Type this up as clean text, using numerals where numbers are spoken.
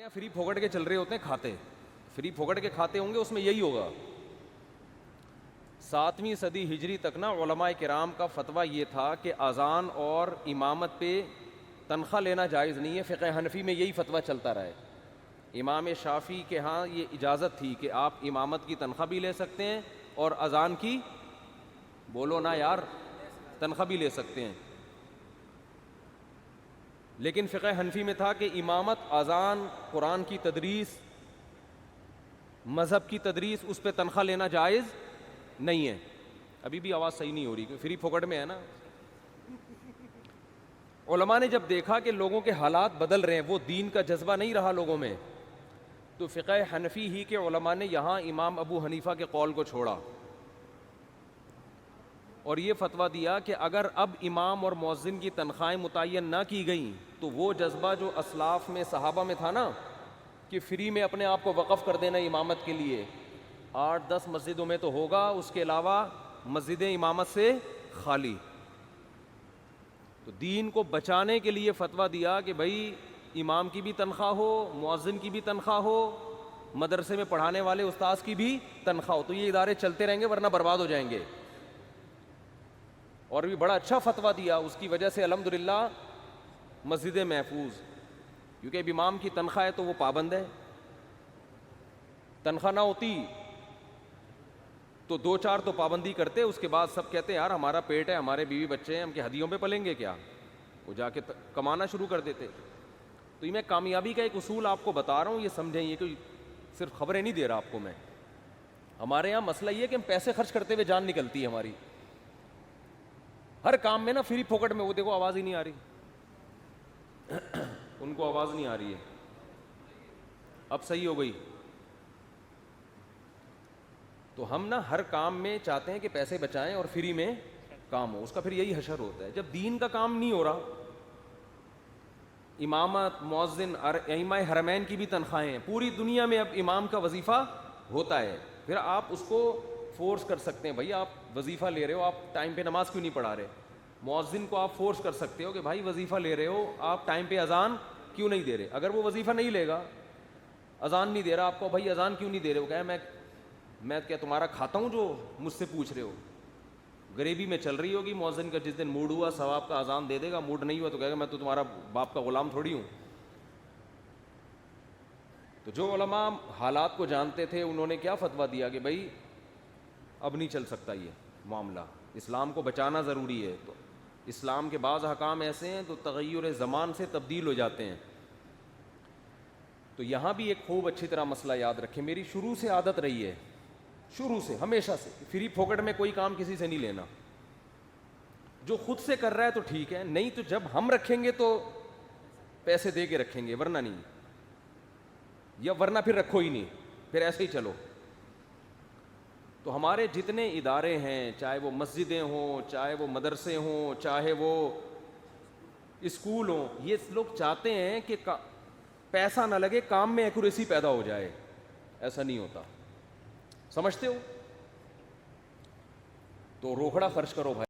یہاں فری پھوکٹ کے چل رہے ہوتے ہیں کھاتے، فری پھوکٹ کے کھاتے ہوں گے، اس میں یہی ہوگا۔ 7ویں صدی ہجری تک نا علماء کرام کا فتویٰ یہ تھا کہ اذان اور امامت پہ تنخواہ لینا جائز نہیں ہے۔ فقہ حنفی میں یہی فتویٰ چلتا رہا ہے۔ امام شافعی کے ہاں یہ اجازت تھی کہ آپ امامت کی تنخواہ بھی لے سکتے ہیں اور اذان کی، بولو نا یار، تنخواہ بھی لے سکتے ہیں۔ لیکن فقہ حنفی میں تھا کہ امامت، اذان، قرآن کی تدریس، مذہب کی تدریس، اس پہ تنخواہ لینا جائز نہیں ہے۔ ابھی بھی آواز صحیح نہیں ہو رہی، فری پھوکٹ میں ہے نا۔ علماء نے جب دیکھا کہ لوگوں کے حالات بدل رہے ہیں، وہ دین کا جذبہ نہیں رہا لوگوں میں، تو فقہ حنفی ہی کے علماء نے یہاں امام ابو حنیفہ کے قول کو چھوڑا اور یہ فتویٰ دیا کہ اگر اب امام اور مؤذن کی تنخواہیں متعین نہ کی گئیں تو وہ جذبہ جو اسلاف میں، صحابہ میں تھا نا، کہ فری میں اپنے آپ کو وقف کر دینا امامت کے لیے، 8-10 مسجدوں میں تو ہوگا، اس کے علاوہ مسجدیں امامت سے خالی۔ تو دین کو بچانے کے لیے فتویٰ دیا کہ بھائی امام کی بھی تنخواہ ہو، مؤذن کی بھی تنخواہ ہو، مدرسے میں پڑھانے والے استاذ کی بھی تنخواہ ہو، تو یہ ادارے چلتے رہیں گے ورنہ برباد ہو جائیں گے۔ اور بھی بڑا اچھا فتویٰ دیا، اس کی وجہ سے الحمدللہ مسجدیں محفوظ، کیونکہ اب امام کی تنخواہ ہے تو وہ پابند ہے۔ تنخواہ نہ ہوتی تو 2-4 تو پابندی کرتے، اس کے بعد سب کہتے ہیں یار ہمارا پیٹ ہے، ہمارے بیوی بچے ہیں، ہم کے ہدیوں پہ پلیں گے کیا؟ وہ جا کے کمانا شروع کر دیتے۔ تو یہ میں کامیابی کا ایک اصول آپ کو بتا رہا ہوں، یہ سمجھیں، یہ کوئی صرف خبریں نہیں دے رہا آپ کو میں۔ ہمارے یہاں مسئلہ یہ ہے کہ ہم پیسے خرچ کرتے ہوئے جان نکلتی ہے ہماری، ہر کام میں نا فری پھوکٹ میں۔ وہ دیکھو آواز ہی نہیں آ رہی، ان کو آواز نہیں آ رہی ہے، اب صحیح ہو گئی۔ تو ہم نا ہر کام میں چاہتے ہیں کہ پیسے بچائیں اور فری میں کام ہو، اس کا پھر یہی حشر ہوتا ہے۔ جب دین کا کام نہیں ہو رہا، امامت، مؤذن، ائمہ حرمین کی بھی تنخواہیں ہیں، پوری دنیا میں اب امام کا وظیفہ ہوتا ہے، پھر آپ اس کو فورس کر سکتے ہیں، بھائی آپ وظیفہ لے رہے ہو، آپ ٹائم پہ نماز کیوں نہیں پڑھا رہے؟ مؤذن کو آپ فورس کر سکتے ہو کہ بھائی وظیفہ لے رہے ہو، آپ ٹائم پہ اذان کیوں نہیں دے رہے؟ اگر وہ وظیفہ نہیں لے گا، اذان نہیں دے رہا، آپ کو بھائی اذان کیوں نہیں دے رہے ہو، کہے میں کیا تمہارا کھاتا ہوں جو مجھ سے پوچھ رہے ہو؟ غریبی میں چل رہی ہوگی، مؤذن کا جس دن موڈ ہوا ثواب کا اذان دے دے گا، موڈ نہیں ہوا تو کہے گا میں تو تمہارا باپ کا غلام تھوڑی ہوں۔ تو جو علماء حالات کو جانتے تھے انہوں نے کیا فتویٰ دیا کہ بھائی اب نہیں چل سکتا یہ معاملہ، اسلام کو بچانا ضروری ہے۔ تو اسلام کے بعض احکام ایسے ہیں تو تغیر زمان سے تبدیل ہو جاتے ہیں۔ تو یہاں بھی ایک خوب اچھی طرح مسئلہ یاد رکھیں، میری شروع سے عادت رہی ہے، شروع سے، ہمیشہ سے، فری پھوکٹ میں کوئی کام کسی سے نہیں لینا۔ جو خود سے کر رہا ہے تو ٹھیک ہے، نہیں تو جب ہم رکھیں گے تو پیسے دے کے رکھیں گے، ورنہ نہیں، یا ورنہ پھر رکھو ہی نہیں، پھر ایسے ہی چلو۔ تو ہمارے جتنے ادارے ہیں، چاہے وہ مسجدیں ہوں، چاہے وہ مدرسے ہوں، چاہے وہ اسکول ہوں، یہ لوگ چاہتے ہیں کہ پیسہ نہ لگے، کام میں ایکوریسی پیدا ہو جائے۔ ایسا نہیں ہوتا، سمجھتے ہو؟ تو روکڑا خرچ کرو بھائی۔